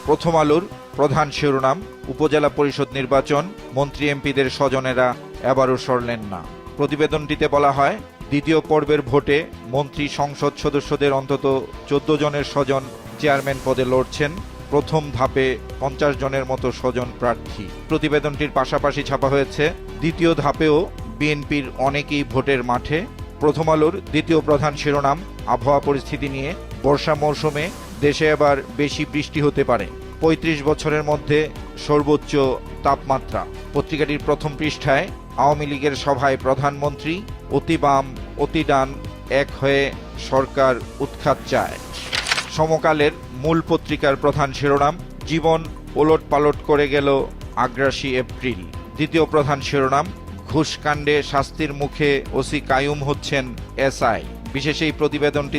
প্রথম আলোর প্রধান শিরোনাম, উপজেলা পরিষদ নির্বাচন, মন্ত্রী এমপিদের স্বজনেরা এবারও সরলেন না। প্রতিবেদনটিতে বলা হয়, দ্বিতীয় পর্বের ভোটে মন্ত্রী সংসদ সদস্যদের অন্তত 14 জনের স্বজন চেয়ারম্যান পদে লড়ছেন। প্রথম ধাপে 50 জনের মতো স্বজন প্রার্থী। প্রতিবেদনটির পাশাপাশি ছাপা হয়েছে, দ্বিতীয় ধাপেও বিএনপির অনেকেই ভোটের মাঠে। প্রথম আলোর দ্বিতীয় প্রধান শিরোনাম, আবহাওয়া পরিস্থিতি নিয়ে, বর্ষা মৌসুমে দেশে এবার বেশি বৃষ্টি হতে পারে, 35 বছরের মধ্যে সর্বোচ্চ তাপমাত্রা। পত্রিকাটির প্রথম পৃষ্ঠায় আওয়ামী লীগের সভায় প্রধানমন্ত্রী, অতি বাম অতি ডান এক হয়ে সরকার উৎখাত চায়। সমকালের মূল পত্রিকার প্রধান শিরোনাম, জীবন ওলটপালট করে গেল আগ্রাসী এপ্রিল। দ্বিতীয় প্রধান শিরোনাম, ঘুষকাণ্ডে শাস্তির মুখে ওসি কাইয়ুম হচ্ছেন এসআই। বিশেষ এই প্রতিবেদনটিতে